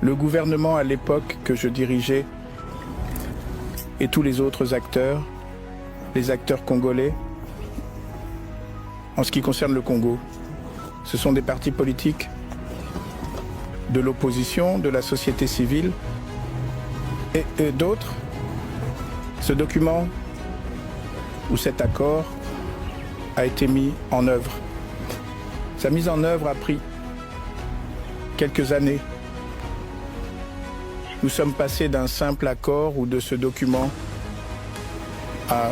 Le gouvernement à l'époque que je dirigeais et tous les autres acteurs, les acteurs congolais, en ce qui concerne le Congo, ce sont des partis politiques de l'opposition, de la société civile et d'autres. Ce document ou cet accord a été mis en œuvre. Sa mise en œuvre a pris quelques années. Nous sommes passés d'un simple accord ou de ce document à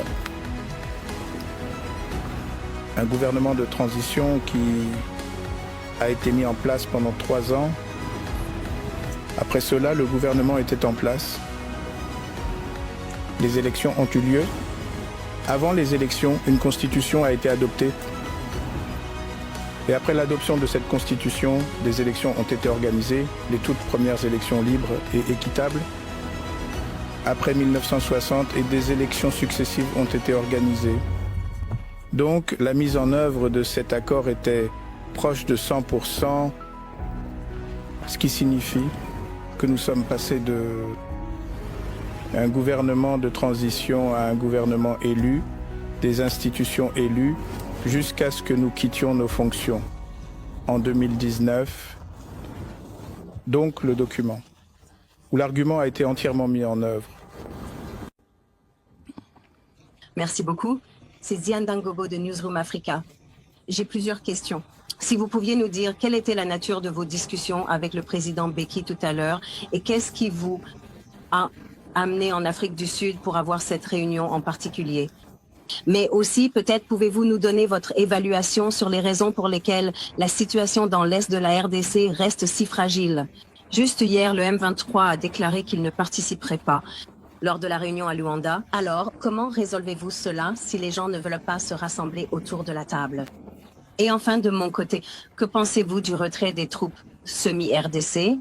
un gouvernement de transition qui a été mis en place pendant 3 ans. Après cela, le gouvernement était en place. Les élections ont eu lieu. Avant les élections, une constitution a été adoptée. Et après l'adoption de cette constitution, des élections ont été organisées, les toutes premières élections libres et équitables. Après 1960, et des élections successives ont été organisées. Donc, la mise en œuvre de cet accord était proche de 100%, ce qui signifie que nous sommes passés d'un gouvernement de transition à un gouvernement élu, des institutions élues, jusqu'à ce que nous quittions nos fonctions en 2019. Donc le document, où l'argument a été entièrement mis en œuvre. Merci beaucoup. C'est Diane Dangobo de Newsroom Africa. J'ai plusieurs questions. Si vous pouviez nous dire quelle était la nature de vos discussions avec le président Mbeki tout à l'heure et qu'est-ce qui vous a amené en Afrique du Sud pour avoir cette réunion en particulier. Mais aussi, peut-être pouvez-vous nous donner votre évaluation sur les raisons pour lesquelles la situation dans l'Est de la RDC reste si fragile. Juste hier, le M23 a déclaré qu'il ne participerait pas lors de la réunion à Luanda. Alors, comment résolvez-vous cela si les gens ne veulent pas se rassembler autour de la table? Et enfin, de mon côté, que pensez-vous du retrait des troupes semi-RDC?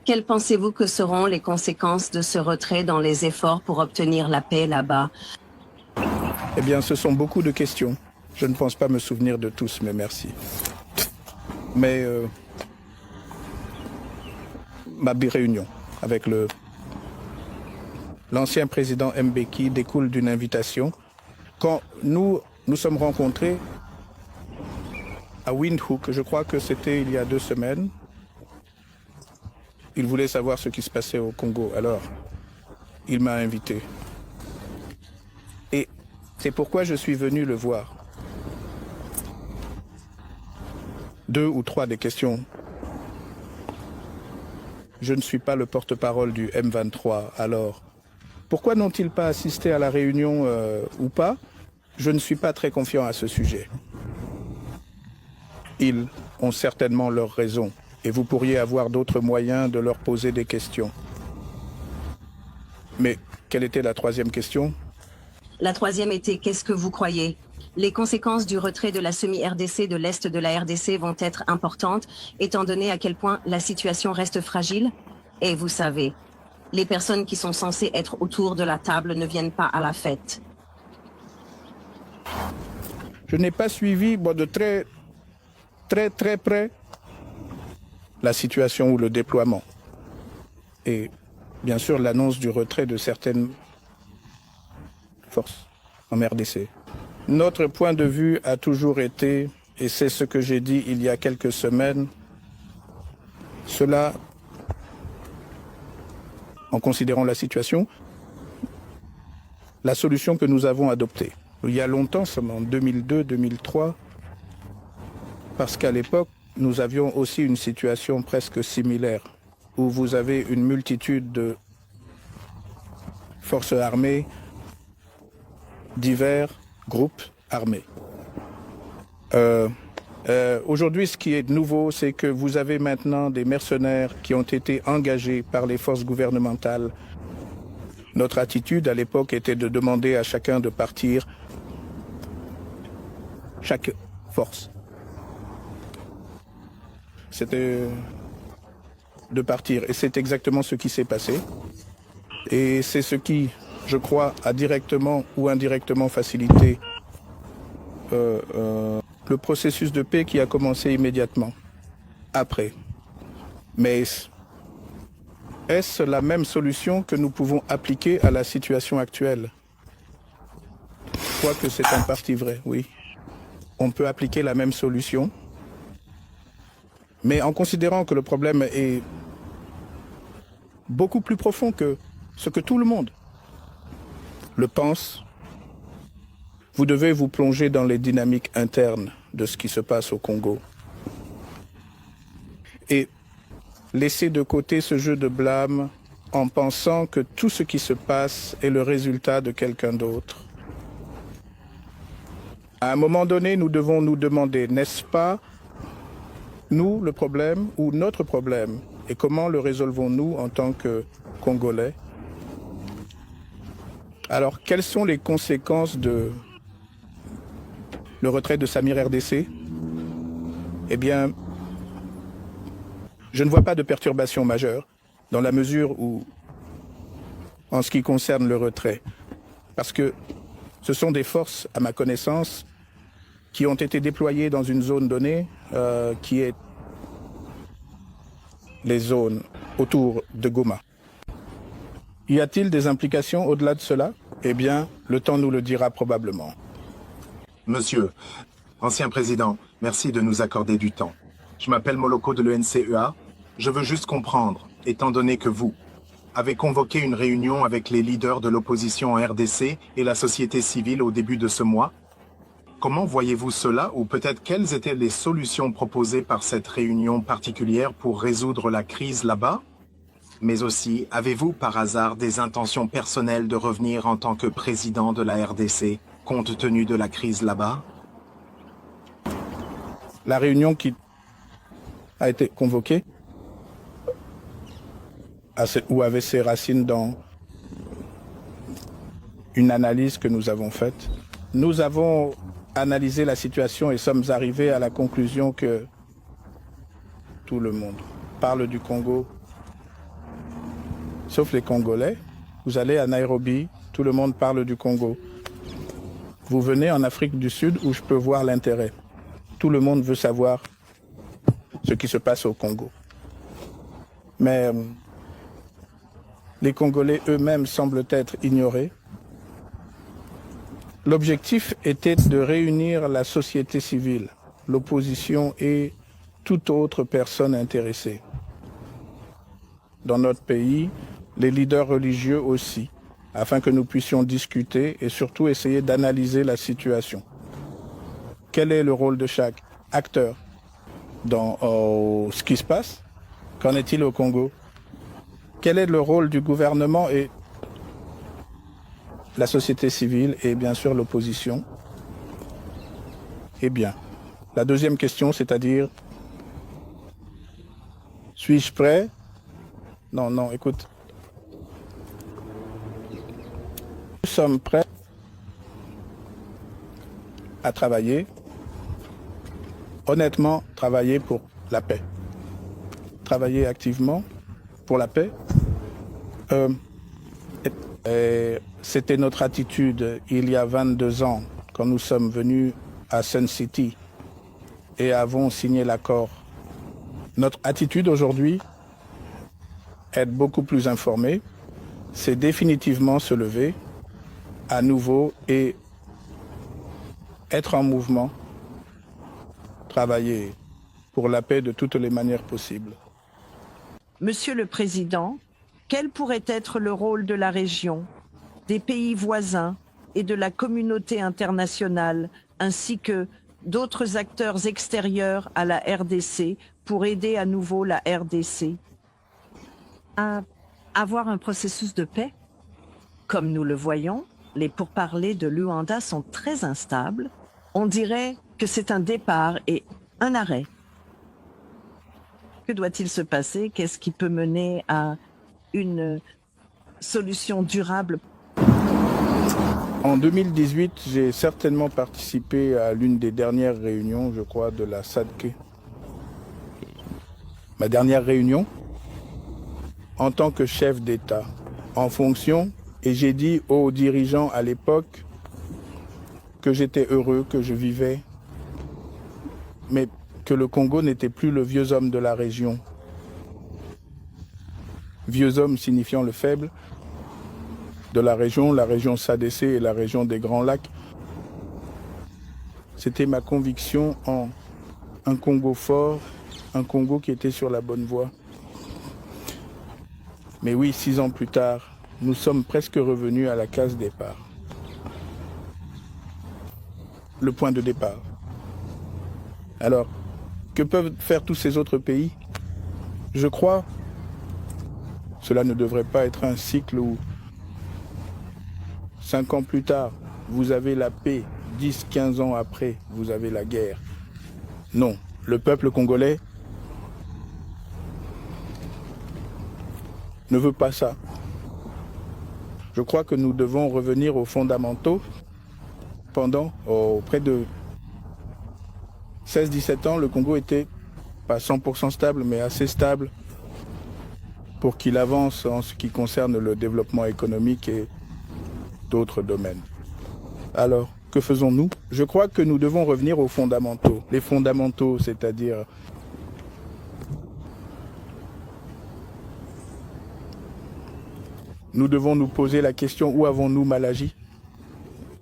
Quelles pensez-vous que seront les conséquences de ce retrait dans les efforts pour obtenir la paix là-bas? Eh bien, ce sont beaucoup de questions. Je ne pense pas me souvenir de tous, mais merci. Mais ma réunion avec l'ancien président Mbeki découle d'une invitation. Quand nous sommes rencontrés à Windhoek, je crois que c'était il y a 2 semaines, il voulait savoir ce qui se passait au Congo. Alors, il m'a invité. Et c'est pourquoi je suis venu le voir. 2 ou 3 des questions. Je ne suis pas le porte-parole du M23, alors pourquoi n'ont-ils pas assisté à la réunion ou pas? Je ne suis pas très confiant à ce sujet. Ils ont certainement leurs raisons et vous pourriez avoir d'autres moyens de leur poser des questions. Mais quelle était la 3e question? La 3e était, qu'est-ce que vous croyez? Les conséquences du retrait de la semi-RDC de l'Est de la RDC vont être importantes, étant donné à quel point la situation reste fragile. Et vous savez, les personnes qui sont censées être autour de la table ne viennent pas à la fête. Je n'ai pas suivi de très près la situation ou le déploiement. Et bien sûr l'annonce du retrait de certaines forces en RDC. Notre point de vue a toujours été, et c'est ce que j'ai dit il y a quelques semaines, cela, en considérant la situation, la solution que nous avons adoptée. Il y a longtemps, seulement en 2002-2003, parce qu'à l'époque, nous avions aussi une situation presque similaire, où vous avez une multitude de forces armées, divers groupes armés. Aujourd'hui, ce qui est nouveau, c'est que vous avez maintenant des mercenaires qui ont été engagés par les forces gouvernementales. Notre attitude à l'époque était de demander à chacun de partir, chaque force. C'était de partir. Et c'est exactement ce qui s'est passé. Et c'est ce qui, je crois, a directement ou indirectement facilité le processus de paix qui a commencé immédiatement après. Mais est-ce la même solution que nous pouvons appliquer à la situation actuelle? Je crois que c'est en partie vrai, oui. On peut appliquer la même solution, mais en considérant que le problème est beaucoup plus profond que ce que tout le monde le pense, vous devez vous plonger dans les dynamiques internes de ce qui se passe au Congo. Et laisser de côté ce jeu de blâme en pensant que tout ce qui se passe est le résultat de quelqu'un d'autre. À un moment donné, nous devons nous demander, n'est-ce pas nous le problème ou notre problème? Et comment le résolvons-nous en tant que Congolais? Alors, quelles sont les conséquences de le retrait de Samir RDC? Eh bien, je ne vois pas de perturbation majeure dans la mesure où, en ce qui concerne le retrait, parce que ce sont des forces, à ma connaissance, qui ont été déployées dans une zone donnée, qui est les zones autour de Goma. Y a-t-il des implications au-delà de cela? Eh bien, le temps nous le dira probablement. Monsieur, ancien président, merci de nous accorder du temps. Je m'appelle Moloko de l'ENCEA. Je veux juste comprendre, étant donné que vous avez convoqué une réunion avec les leaders de l'opposition en RDC et la société civile au début de ce mois, comment voyez-vous cela, ou peut-être quelles étaient les solutions proposées par cette réunion particulière pour résoudre la crise là-bas? Mais aussi, avez-vous par hasard des intentions personnelles de revenir en tant que président de la RDC, compte tenu de la crise là-bas? La réunion qui a été convoquée ou avait ses racines dans une analyse que nous avons faite. Nous avons analysé la situation et sommes arrivés à la conclusion que tout le monde parle du Congo, sauf les Congolais. Vous allez à Nairobi, tout le monde parle du Congo. Vous venez en Afrique du Sud où je peux voir l'intérêt. Tout le monde veut savoir ce qui se passe au Congo. Mais les Congolais eux-mêmes semblent être ignorés. L'objectif était de réunir la société civile, l'opposition et toute autre personne intéressée. Dans notre pays, les leaders religieux aussi, afin que nous puissions discuter et surtout essayer d'analyser la situation. Quel est le rôle de chaque acteur dans ce qui se passe? Qu'en est-il au Congo? Quel est le rôle du gouvernement et la société civile et bien sûr l'opposition? Eh bien, la deuxième question, c'est-à-dire, suis-je prêt? Non, écoute. Nous sommes prêts à travailler, honnêtement, travailler pour la paix. Travailler activement pour la paix. C'était notre attitude il y a 22 ans, quand nous sommes venus à Sun City et avons signé l'accord. Notre attitude aujourd'hui, être beaucoup plus informé, c'est définitivement se lever à nouveau et être en mouvement, travailler pour la paix de toutes les manières possibles. Monsieur le Président, quel pourrait être le rôle de la région, des pays voisins et de la communauté internationale, ainsi que d'autres acteurs extérieurs à la RDC pour aider à nouveau la RDC À avoir un processus de paix? Comme nous le voyons, les pourparlers de Luanda sont très instables. On dirait que c'est un départ et un arrêt. Que doit-il se passer? Qu'est-ce qui peut mener à une solution durable? En 2018, j'ai certainement participé à l'une des dernières réunions, je crois, de la SADC. Ma dernière réunion, en tant que chef d'État, en fonction, et j'ai dit aux dirigeants à l'époque que j'étais heureux, que je vivais, mais que le Congo n'était plus le vieux homme de la région, vieux homme signifiant le faible de la région SADC et la région des Grands Lacs. C'était ma conviction en un Congo fort, un Congo qui était sur la bonne voie. Mais oui, 6 ans plus tard, nous sommes presque revenus à la case départ. Le point de départ. Alors, que peuvent faire tous ces autres pays? Je crois, cela ne devrait pas être un cycle où 5 ans plus tard, vous avez la paix, 10, 15 ans après, vous avez la guerre. Non, le peuple congolais ne veut pas ça. Je crois que nous devons revenir aux fondamentaux. Pendant près de 16-17 ans, le Congo était pas 100% stable, mais assez stable pour qu'il avance en ce qui concerne le développement économique et d'autres domaines. Alors, que faisons-nous? Je crois que nous devons revenir aux fondamentaux. Les fondamentaux, c'est-à-dire nous devons nous poser la question, où avons-nous mal agi?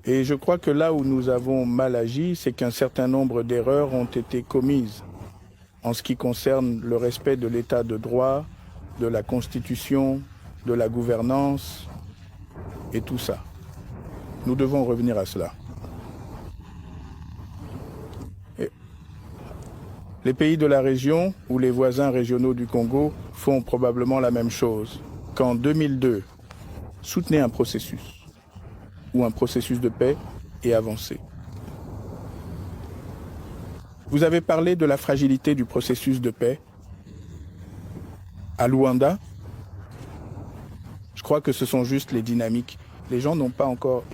Et je crois que là où nous avons mal agi, c'est qu'un certain nombre d'erreurs ont été commises en ce qui concerne le respect de l'état de droit, de la Constitution, de la gouvernance et tout ça. Nous devons revenir à cela. Et les pays de la région ou les voisins régionaux du Congo font probablement la même chose. Qu'en 2002, soutenez un processus ou un processus de paix et avancez. Vous avez parlé de la fragilité du processus de paix. À Luanda, je crois que ce sont juste les dynamiques. Les gens n'ont pas encore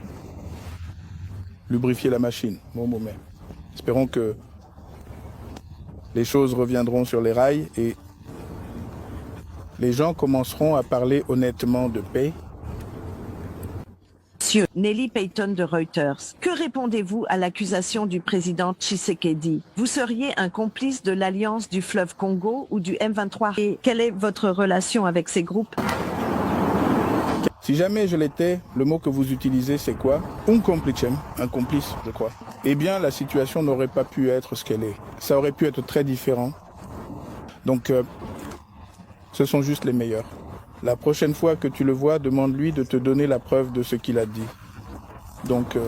lubrifié la machine. Bon moment. Espérons que les choses reviendront sur les rails et les gens commenceront à parler honnêtement de paix. Monsieur Nelly Payton de Reuters, que répondez-vous à l'accusation du président Tshisekedi? Vous seriez un complice de l'Alliance du fleuve Congo ou du M23? Et quelle est votre relation avec ces groupes? Si jamais je l'étais, le mot que vous utilisez, c'est quoi? Un complice, un complice, je crois. Eh bien, la situation n'aurait pas pu être ce qu'elle est. Ça aurait pu être très différent. Donc, ce sont juste les meilleurs. La prochaine fois que tu le vois, demande-lui de te donner la preuve de ce qu'il a dit. Donc,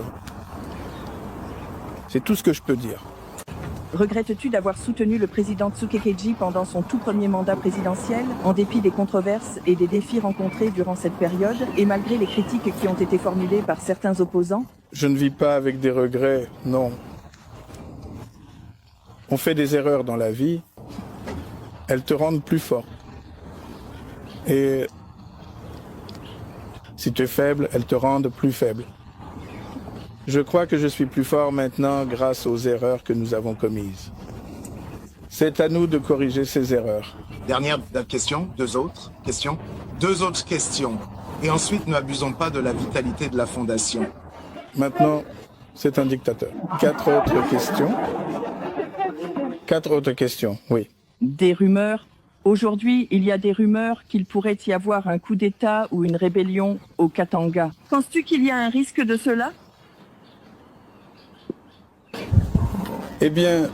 c'est tout ce que je peux dire. Regrettes-tu d'avoir soutenu le président Tshisekedi pendant son tout premier mandat présidentiel, en dépit des controverses et des défis rencontrés durant cette période, et malgré les critiques qui ont été formulées par certains opposants? Je ne vis pas avec des regrets, non. On fait des erreurs dans la vie, elles te rendent plus fort. Et si tu es faible, elles te rendent plus faible. Je crois que je suis plus fort maintenant grâce aux erreurs que nous avons commises. C'est à nous de corriger ces erreurs. Dernière question, 2 autres questions. 2 autres questions. Et ensuite, n'abusons pas de la vitalité de la Fondation. Maintenant, c'est un dictateur. 4 autres questions. 4 autres questions, oui. Des rumeurs. Aujourd'hui, il y a des rumeurs qu'il pourrait y avoir un coup d'État ou une rébellion au Katanga. Penses-tu qu'il y a un risque de cela? Eh bien,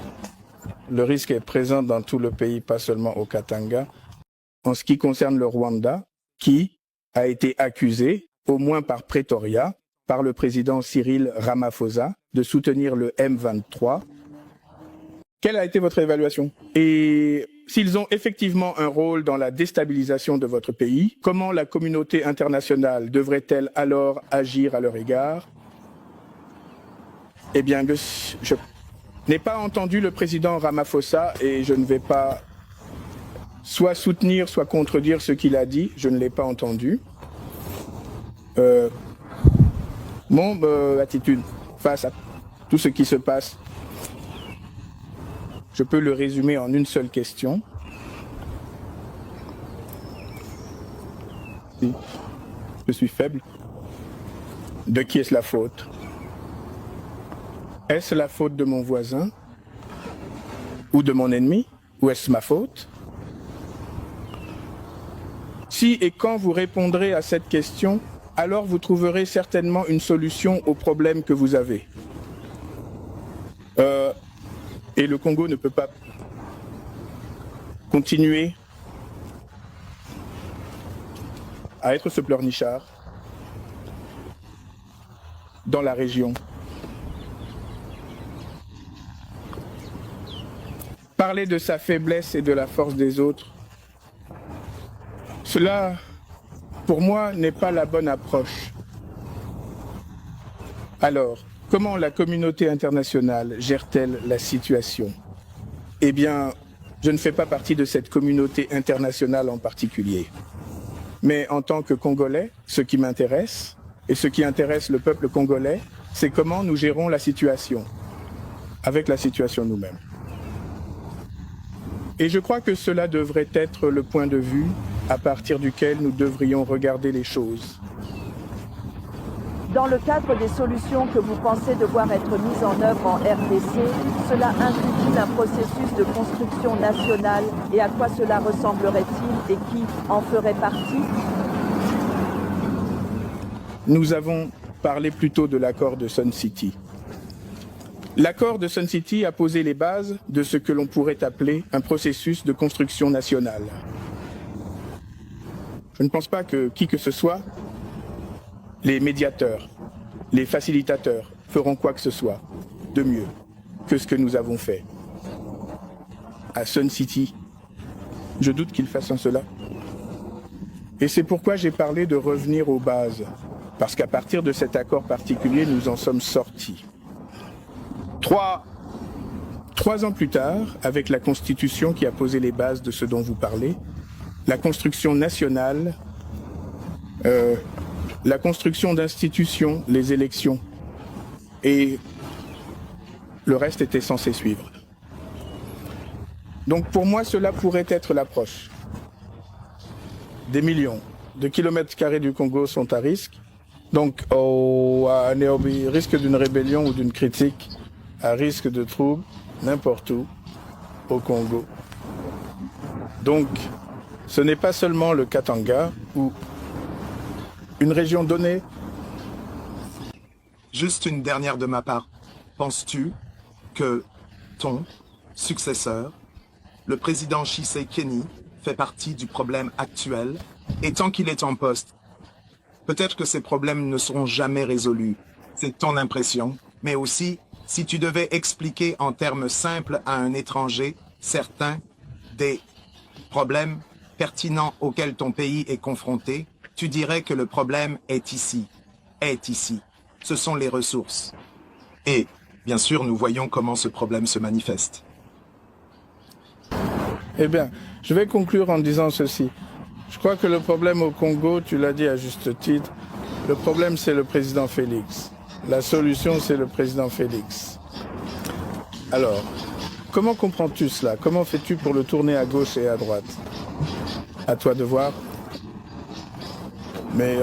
le risque est présent dans tout le pays, pas seulement au Katanga. En ce qui concerne le Rwanda, qui a été accusé, au moins par Pretoria, par le président Cyril Ramaphosa, de soutenir le M23. Quelle a été votre évaluation? Et s'ils ont effectivement un rôle dans la déstabilisation de votre pays, comment la communauté internationale devrait-elle alors agir à leur égard? Eh bien, je n'ai pas entendu le président Ramaphosa et je ne vais pas soit soutenir, soit contredire ce qu'il a dit. Je ne l'ai pas entendu. Mon attitude face à tout ce qui se passe, je peux le résumer en une seule question. Si je suis faible, de qui est-ce la faute? Est-ce la faute de mon voisin ou de mon ennemi? Ou est-ce ma faute? Si et quand vous répondrez à cette question, alors vous trouverez certainement une solution au problème que vous avez. Et le Congo ne peut pas continuer à être ce pleurnichard dans la région. Parler de sa faiblesse et de la force des autres, cela, pour moi, n'est pas la bonne approche. Alors, comment la communauté internationale gère-t-elle la situation? Eh bien, je ne fais pas partie de cette communauté internationale en particulier. Mais en tant que Congolais, ce qui m'intéresse, et ce qui intéresse le peuple congolais, c'est comment nous gérons la situation, avec la situation nous-mêmes. Et je crois que cela devrait être le point de vue à partir duquel nous devrions regarder les choses. Dans le cadre des solutions que vous pensez devoir être mises en œuvre en RDC, cela inclut-il un processus de construction nationale et à quoi cela ressemblerait-il et qui en ferait partie? Nous avons parlé plutôt de l'accord de Sun City. L'accord de Sun City a posé les bases de ce que l'on pourrait appeler un processus de construction nationale. Je ne pense pas que qui que ce soit, les médiateurs, les facilitateurs feront quoi que ce soit de mieux que ce que nous avons fait. À Sun City, je doute qu'ils fassent cela. Et c'est pourquoi j'ai parlé de revenir aux bases, parce qu'à partir de cet accord particulier, nous en sommes sortis. Trois ans plus tard, avec la Constitution qui a posé les bases de ce dont vous parlez, la construction nationale, la construction d'institutions, les élections, et le reste était censé suivre. Donc pour moi, cela pourrait être l'approche. Des millions de kilomètres carrés du Congo sont à risque, donc à risque d'une rébellion ou d'une critique, à risque de troubles, n'importe où, au Congo. Donc, ce n'est pas seulement le Katanga ou une région donnée. Juste une dernière de ma part. Penses-tu que ton successeur, le président Tshisekedi, fait partie du problème actuel et tant qu'il est en poste, peut-être que ces problèmes ne seront jamais résolus. C'est ton impression, mais aussi si tu devais expliquer en termes simples à un étranger certains des problèmes pertinents auxquels ton pays est confronté, tu dirais que le problème est ici. Ce sont les ressources. Et, bien sûr, nous voyons comment ce problème se manifeste. Eh bien, je vais conclure en disant ceci. Je crois que le problème au Congo, tu l'as dit à juste titre, le problème c'est le président Félix. La solution c'est le président Félix. Alors, comment comprends-tu cela? Comment fais-tu pour le tourner à gauche et à droite? À toi de voir. Mais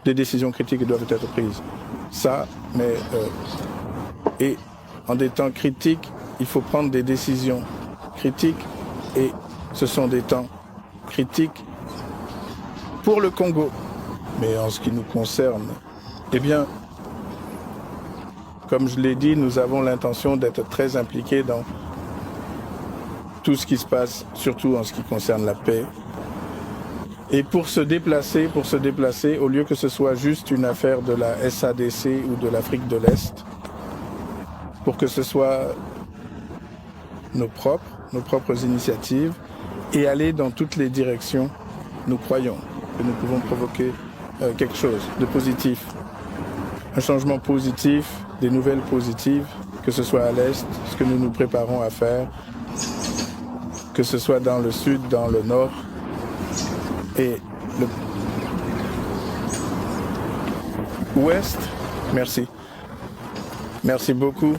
des décisions critiques doivent être prises. Ça, mais... et en des temps critiques, il faut prendre des décisions critiques et ce sont des temps critiques pour le Congo. Mais en ce qui nous concerne, eh bien, comme je l'ai dit, nous avons l'intention d'être très impliqués dans tout ce qui se passe, surtout en ce qui concerne la paix. Et pour se déplacer, au lieu que ce soit juste une affaire de la SADC ou de l'Afrique de l'Est, pour que ce soit nos propres initiatives, et aller dans toutes les directions, nous croyons que nous pouvons provoquer quelque chose de positif. Un changement positif, des nouvelles positives, que ce soit à l'Est, ce que nous nous préparons à faire, que ce soit dans le Sud, dans le Nord, et Ouest. Merci. Merci beaucoup.